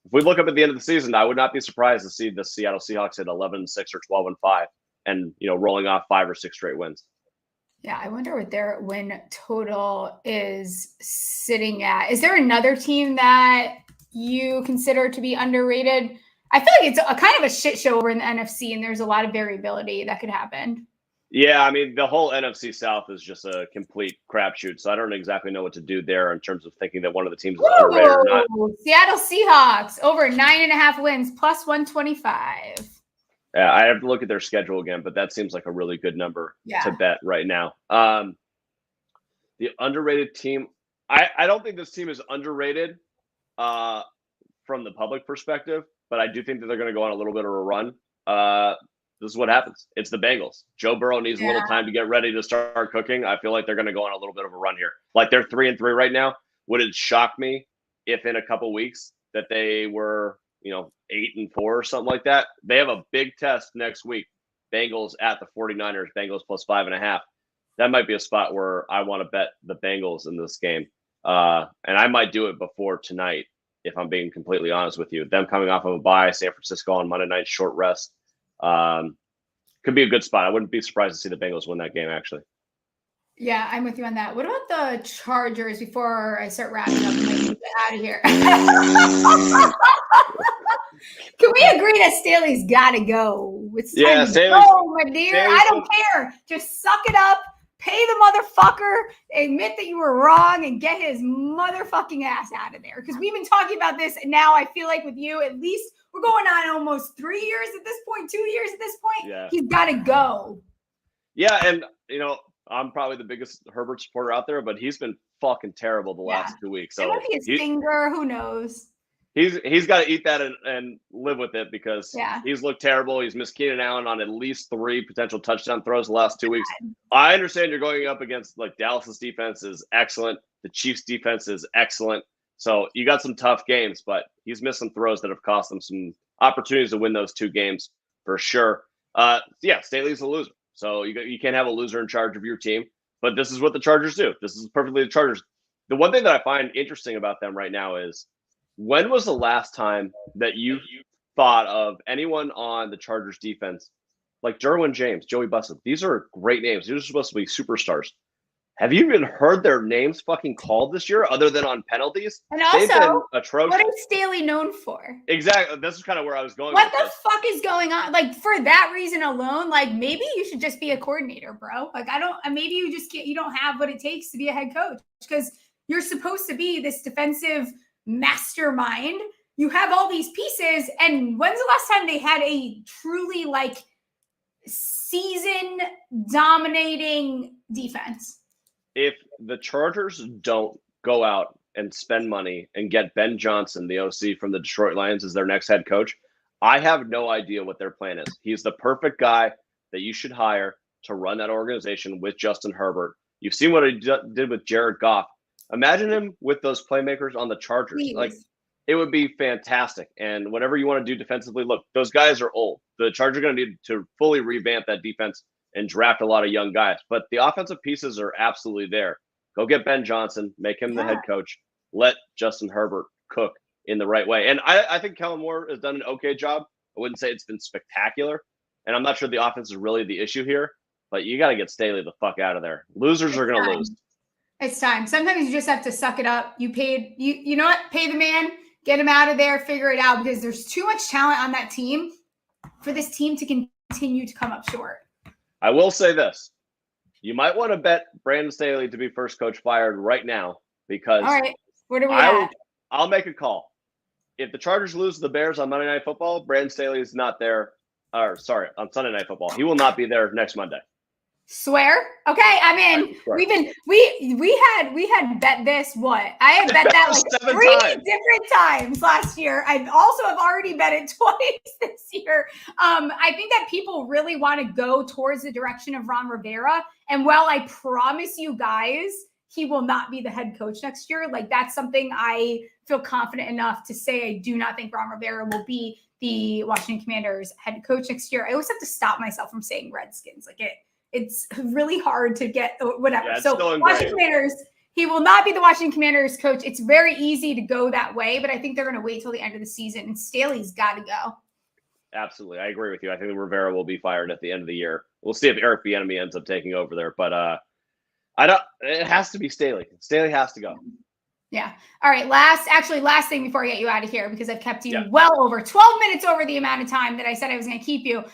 if we look up at the end of the season, I would not be surprised to see the Seattle Seahawks at 11-6 or 12-5 and, rolling off 5 or 6 straight wins. Yeah, I wonder what their win total is sitting at. Is there another team that you consider to be underrated? I feel like it's a kind of a shit show over in the NFC, and there's a lot of variability that could happen. Yeah, I mean, the whole NFC South is just a complete crapshoot, so I don't exactly know what to do there in terms of thinking that one of the teams is underrated or not. Seattle Seahawks, over 9.5 wins, plus 125. Yeah, I have to look at their schedule again, but that seems like a really good number to bet right now. The underrated team, I don't think this team is underrated from the public perspective, but I do think that they're going to go on a little bit of a run. This is what happens. It's the Bengals. Joe Burrow needs a little time to get ready to start cooking. I feel like they're going to go on a little bit of a run here. Like they're 3-3 right now. Would it shock me if in a couple weeks that they were, 8-4 or something like that? They have a big test next week. Bengals at the 49ers, Bengals plus 5.5. That might be a spot where I want to bet the Bengals in this game. And I might do it before tonight, if I'm being completely honest with you. Them coming off of a bye, San Francisco on Monday night, short rest. Could be a good spot. I wouldn't be surprised to see the Bengals win that game, actually. Yeah, I'm with you on that. What about the Chargers before I start wrapping up and get out of here? Can we agree that Staley's got to go? It's time to go, my dear. I don't care. Just suck it up. Pay the motherfucker, admit that you were wrong, and get his motherfucking ass out of there. Because we've been talking about this, and now I feel like with you, at least we're going on almost 3 years at this point, 2 years at this point. Yeah. He's got to go. Yeah, and, I'm probably the biggest Herbert supporter out there, but he's been fucking terrible the last 2 weeks. So it might be his finger. Who knows? He's got to eat that and live with it because he's looked terrible. He's missed Keenan Allen on at least 3 potential touchdown throws the last 2 weeks. I understand you're going up against Dallas's defense is excellent. The Chiefs defense is excellent. So you got some tough games, but he's missed some throws that have cost them some opportunities to win those 2 games for sure. Staley's a loser. So you can't have a loser in charge of your team. But this is what the Chargers do. This is perfectly the Chargers. The one thing that I find interesting about them right now is, when was the last time that you thought of anyone on the Chargers defense like Derwin James, Joey Bussett? These are great names. These are supposed to be superstars. Have you even heard their names fucking called this year, other than on penalties? And They've been also, atrocious. what is Staley known for? Exactly. This is kind of where I was going. What the fuck is going on? Like, for that reason alone, like, maybe you should just be a coordinator, bro. Like, maybe you just can't, you don't have what it takes to be a head coach, because you're supposed to be this defensive mastermind. You have all these pieces. And when's the last time they had a truly, like, season dominating defense? If the Chargers don't go out and spend money and get Ben Johnson, the OC from the Detroit Lions, as their next head coach, I have no idea what their plan is. He's the perfect guy that you should hire to run that organization with Justin Herbert. You've seen what he did with Jared Goff. Imagine him with those playmakers on the Chargers. Please. Like, it would be fantastic. And whatever you want to do defensively, look, those guys are old. The Chargers are going to need to fully revamp that defense and draft a lot of young guys. But the offensive pieces are absolutely there. Go get Ben Johnson, make him the head coach. Let Justin Herbert cook in the right way. And I think Kellen Moore has done an okay job. I wouldn't say it's been spectacular. And I'm not sure the offense is really the issue here. But you got to get Staley the fuck out of there. Losers are going to lose. It's time. Sometimes you just have to suck it up. You know what? Pay the man. Get him out of there. Figure it out, because there's too much talent on that team for this team to continue to come up short. I will say this. You might want to bet Brandon Staley to be first coach fired right now, because all right, what are we at? I'll make a call. If the Chargers lose to the Bears on Monday Night Football, Brandon Staley is not there. On Sunday Night Football. He will not be there next Monday. Swear? Okay, I'm in. We had bet this. What? I had bet that like 3 different times last year. I also have already bet it twice this year. I think that people really want to go towards the direction of Ron Rivera. And while I promise you guys he will not be the head coach next year, like, that's something I feel confident enough to say. I do not think Ron Rivera will be the Washington Commanders head coach next year. I always have to stop myself from saying Redskins. Like, it's really hard to get whatever. Yeah, so Washington Commanders, he will not be the Washington Commanders coach. It's very easy to go that way, but I think they're going to wait till the end of the season, and Staley's got to go. Absolutely. I agree with you. I think Rivera will be fired at the end of the year. We'll see if Eric Bieniemy ends up taking over there, but it has to be Staley. Staley has to go. Yeah. All right. Last thing before I get you out of here, because I've kept you well over 12 minutes over the amount of time that I said I was going to keep you.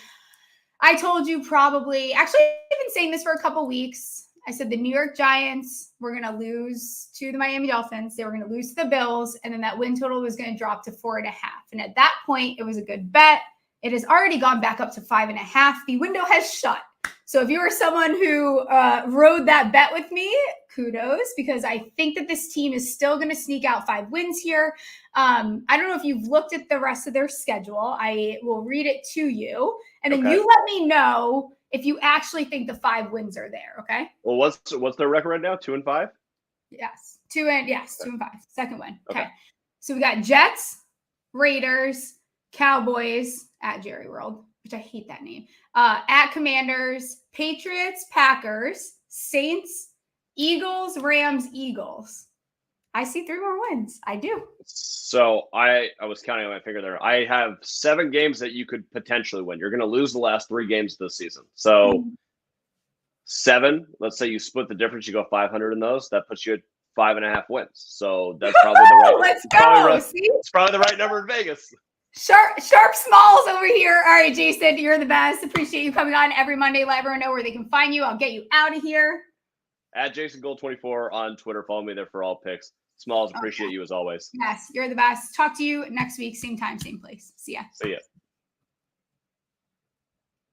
I told you probably, actually, I've been saying this for a couple weeks. I said the New York Giants were going to lose to the Miami Dolphins. They were going to lose to the Bills. And then that win total was going to drop to 4.5. And at that point, it was a good bet. It has already gone back up to 5.5. The window has shut. So if you are someone who rode that bet with me, kudos, because I think that this team is still going to sneak out 5 wins here. I don't know if you've looked at the rest of their schedule. I will read it to you, and then you let me know if you actually think the 5 wins are there. Okay. Well, what's their record right now? 2-5. Yes, 2-5. Second win. Okay. So we got Jets, Raiders, Cowboys at Jerry World, which I hate that name. At Commanders, Patriots, Packers, Saints, Eagles, Rams, Eagles. I see 3 more wins. I do. So I was counting on my finger there. I have 7 games that you could potentially win. You're going to lose the last 3 games this season. So 7, let's say you split the difference, you go 500 in those. That puts you at 5.5 wins. So that's probably the right. Let's go. It's probably the right number in Vegas. Sharp smalls over here. All right, Jason, you're the best. Appreciate you coming on every Monday. Let everyone know where they can find you. I'll get you out of here. At JasonGold24 on Twitter. Follow me there for all picks. Smalls, appreciate you as always. Yes, you're the best. Talk to you next week, same time, same place. See ya. See ya.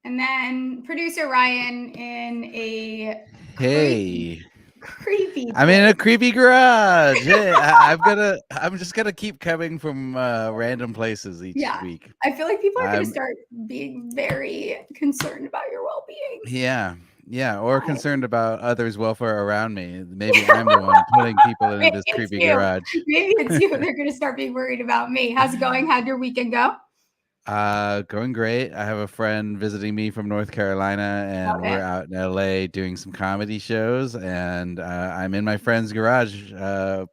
And then producer Ryan in a creepy. I'm in a creepy garage. Hey, I'm just gonna keep coming from random places each week. I feel like people are gonna start being very concerned about your well-being. Yeah, or concerned about others' welfare around me. Maybe I'm the one putting people in this creepy garage. Maybe it's you. They're gonna start being worried about me. How's it going? How'd your weekend go? Going great. I have a friend visiting me from North Carolina, and Okay. we're out in LA doing some comedy shows. And I'm in my friend's garage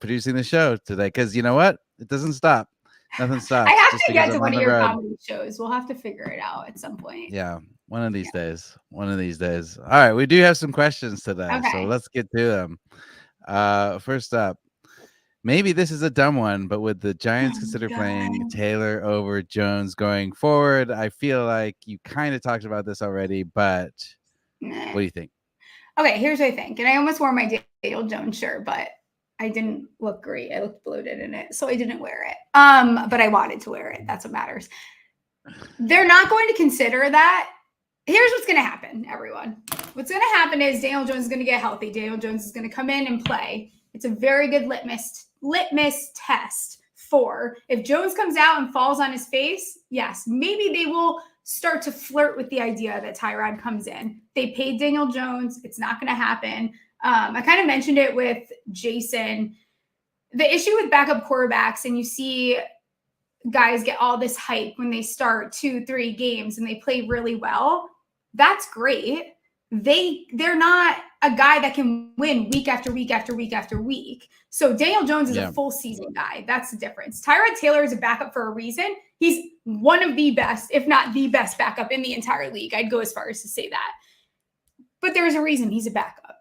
producing the show today because you know what? It doesn't stop. Nothing I stops have just to because get to I'm one on of the your road. comedy shows. We'll have to figure it out at some point. Yeah, one of these days. One of these days. All right, we do have some questions today, so Okay. let's get to them. First up, maybe this is a dumb one, but would the Giants Oh, consider playing God. Taylor over Jones going forward? I feel like you kind of talked about this already, but Nah. what do you think? Okay, here's what I think. And I almost wore my Daniel Jones shirt, but I didn't look great. I looked bloated in it, so I didn't wear it. But I wanted to wear it. That's what matters. They're not going to consider that. Here's what's going to happen, everyone. What's going to happen is Daniel Jones is going to get healthy. Daniel Jones is going to come in and play. It's a very good litmus test for if Jones comes out and falls on his face. Yes, maybe they will start to flirt with the idea that Tyrod comes in. They paid Daniel Jones. It's not going to happen. I kind of mentioned it with Jason. The issue with backup quarterbacks, and you see guys get all this hype when they start 2-3 games and they play really well. That's great. They're not a guy that can win week after week after week after week. So Daniel Jones is a full season guy. That's the difference. Tyrod Taylor is a backup for a reason. He's one of the best, if not the best backup in the entire league. I'd go as far as to say that. But there's a reason he's a backup.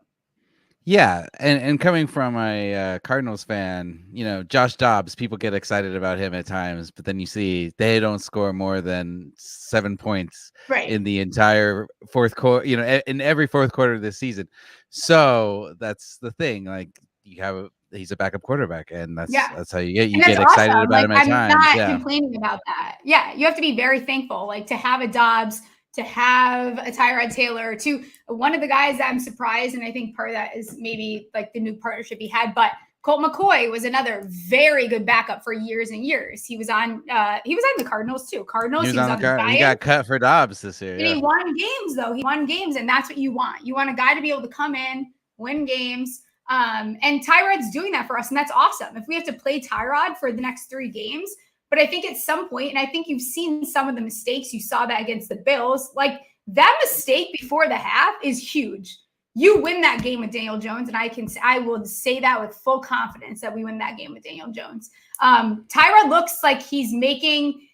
Yeah, and coming from a Cardinals fan, you know, Josh Dobbs, people get excited about him at times, but then you see they don't score more than 7 points in the entire fourth quarter, you know, in every fourth quarter of this season. So that's the thing. Like he's a backup quarterback, and that's how you get excited awesome. about him at I'm times. not complaining about that. Yeah, you have to be very thankful. Like to have a Dobbs, to have a Tyrod Taylor, to one of the guys that I'm surprised, and I think part of that is maybe like the new partnership he had, but Colt McCoy was another very good backup for years and years. He was on the Cardinals too. He was on the Giants. He got cut for Dobbs this year. And he won games though. He won games, and that's what you want. You want a guy to be able to come in, win games. And Tyrod's doing that for us, and that's awesome. If we have to play Tyrod for the next 3 games, but I think at some point, and I think you've seen some of the mistakes, you saw that against the Bills, like that mistake before the half is huge. You win that game with Daniel Jones, and I will say that with full confidence that we win that game with Daniel Jones. Tyrod looks like he's making.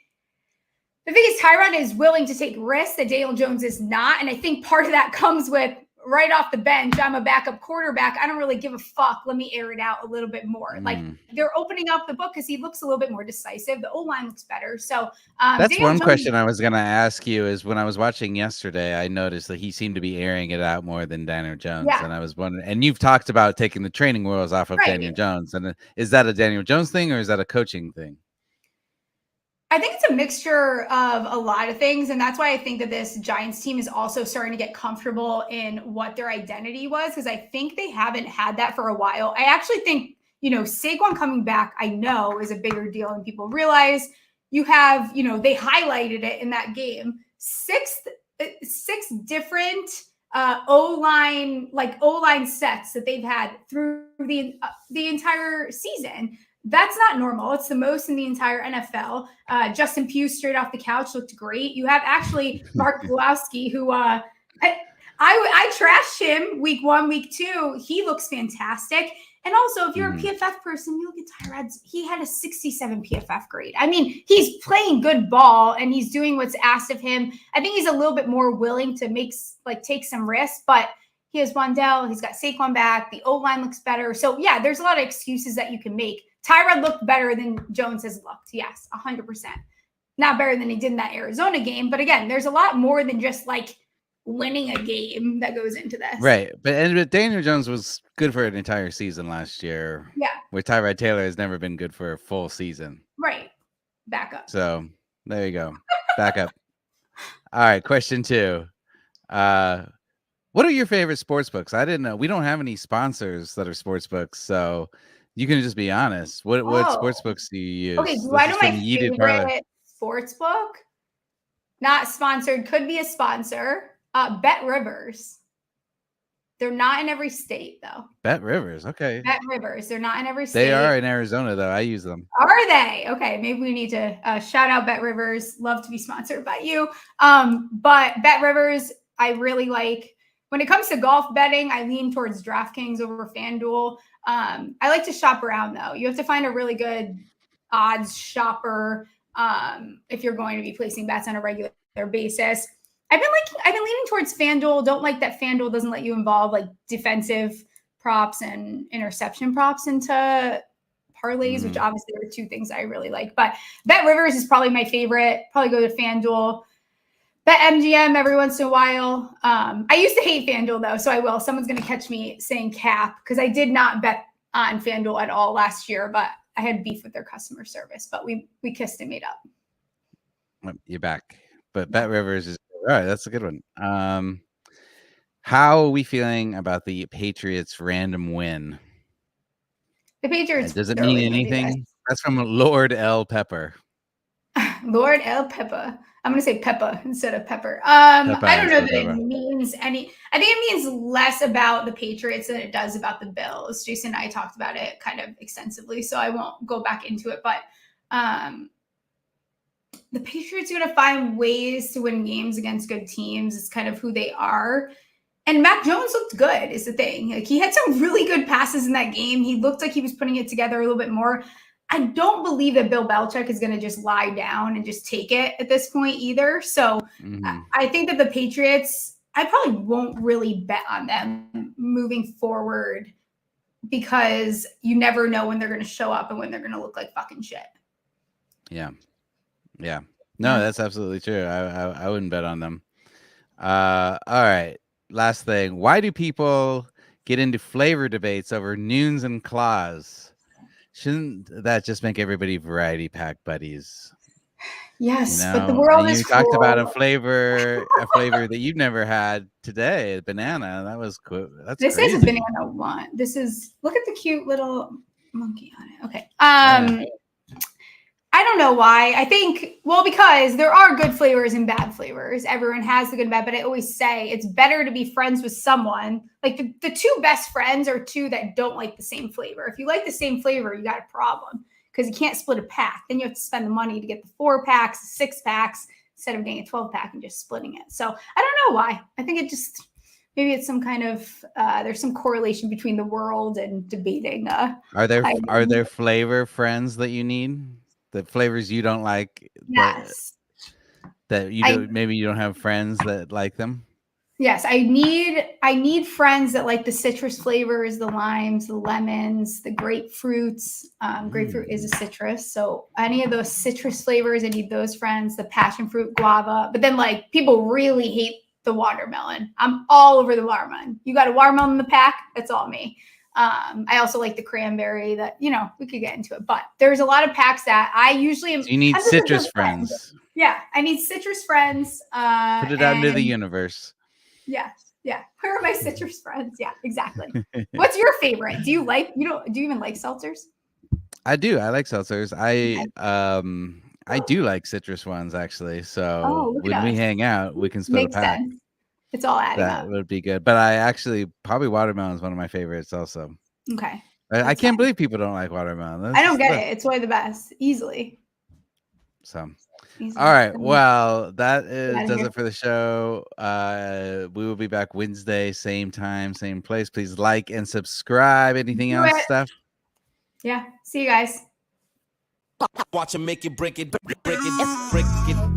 The thing is, Tyrod is willing to take risks that Daniel Jones is not, and I think part of that comes with right off the bench. I'm a backup quarterback. I don't really give a fuck. Let me air it out a little bit more. Like they're opening up the book because he looks a little bit more decisive. The O-line looks better. So that's Daniel one Jones, question I was going to ask you is when I was watching yesterday, I noticed that he seemed to be airing it out more than Daniel Jones. Yeah. And I was wondering, and you've talked about taking the training wheels off of Daniel Jones. And is that a Daniel Jones thing or is that a coaching thing? I think it's a mixture of a lot of things. And that's why I think that this Giants team is also starting to get comfortable in what their identity was, because I think they haven't had that for a while. I actually think, Saquon coming back, I know is a bigger deal than people realize. You have, they highlighted it in that game. Six different O-line sets that they've had through the entire season. That's not normal. It's the most in the entire NFL. Justin Pugh straight off the couch looked great. You have actually Mark Gulowski, who I trashed him week 1, week 2. He looks fantastic. And also, if you're a PFF person, you look at Tyrod's. He had a 67 PFF grade. I mean, he's playing good ball and he's doing what's asked of him. I think he's a little bit more willing to take some risks, but he has Wandell. He's got Saquon back. The O-line looks better. So, yeah, there's a lot of excuses that you can make. Tyrod looked better than Jones has looked. Yes, 100%. Not better than he did in that Arizona game. But again, there's a lot more than just like winning a game that goes into this. Right. But Daniel Jones was good for an entire season last year. Yeah. Where Tyrod Taylor has never been good for a full season. Right. Back up. So there you go. Back up. All right. Question 2. What are your favorite sports books? I didn't know. We don't have any sponsors that are sports books. So you can just be honest. What sports books do you use? Okay, do I know my favorite sports book? Not sponsored, could be a sponsor. Bet Rivers. They're not in every state, though. Bet Rivers. Okay. Bet Rivers. They're not in every state. They are in Arizona, though. I use them. Are they? Okay. Maybe we need to shout out Bet Rivers. Love to be sponsored by you. But Bet Rivers, I really like. When it comes to golf betting, I lean towards DraftKings over FanDuel. I like to shop around, though. You have to find a really good odds shopper if you're going to be placing bets on a regular basis. I've been leaning towards FanDuel. Don't like that FanDuel doesn't let you involve like defensive props and interception props into parlays, which obviously are two things I really like. But Bet Rivers is probably my favorite. Probably go to FanDuel. Bet MGM every once in a while. I used to hate FanDuel, though, so I will. Someone's going to catch me saying cap because I did not bet on FanDuel at all last year, but I had beef with their customer service. But we kissed and made up. You're back. But Bet Rivers is all right. That's a good one. How are we feeling about the Patriots' random win? The Patriots. Does it mean anything? That's from Lord L. Pepper. Lord L. Pepper. I'm going to say Peppa instead of Pepper. I don't know that it means any. I think it means less about the Patriots than it does about the Bills. Jason and I talked about it kind of extensively, so I won't go back into it. But the Patriots are going to find ways to win games against good teams. It's kind of who they are. And Mac Jones looked good is the thing. Like, he had some really good passes in that game. He looked like he was putting it together a little bit more. I don't believe that Bill Belichick is going to just lie down and just take it at this point either. So I think that the Patriots, I probably won't really bet on them moving forward because you never know when they're going to show up and when they're going to look like fucking shit. Yeah. Yeah. No, that's absolutely true. I wouldn't bet on them. All right. Last thing. Why do people get into flavor debates over Nunes and Claws? Shouldn't that just make everybody variety pack buddies? Yes, but the world is cruel. You talked about a flavor that you've never had today, banana. That was cool. This crazy. Is a banana one. This is, look at the cute little monkey on it. Okay. I don't know why. I think, well, because there are good flavors and bad flavors. Everyone has the good and bad, but I always say it's better to be friends with someone. Like the two best friends are two that don't like the same flavor. If you like the same flavor, you got a problem because you can't split a pack. Then you have to spend the money to get the 4 packs, 6 packs, instead of getting a 12 pack and just splitting it. So I don't know why. I think it just, maybe it's some kind of, there's some correlation between the world and debating. Are there flavor friends that you need? The flavors you don't like, yes. That you don't, maybe you don't have friends that like them. Yes, I need friends that like the citrus flavors, the limes, the lemons, the grapefruits. Grapefruit is a citrus, so any of those citrus flavors, I need those friends. The passion fruit, guava, but then like people really hate the watermelon. I'm all over the watermelon. You got a watermelon in the pack? That's all me. I also like the cranberry that, we could get into it, but there's a lot of packs that I usually am. So you need citrus friends. Yeah. I need citrus friends. Put it out into the universe. Yeah. Yeah. Where are my citrus friends? Yeah, exactly. What's your favorite? Do you even like seltzers? I do. I like seltzers. I do like citrus ones actually. So when we hang out, we can split a pack. Sense. It's all adding up. That would be good. But I actually probably watermelon is one of my favorites also. Okay. I can't believe people don't like watermelon. I don't get it. It's one of the best, easily. So, all right. Well, that does it for the show. We will be back Wednesday, same time, same place. Please like and subscribe. Anything else, Steph? Yeah. See you guys. Watch him make it, break it, break it, break it.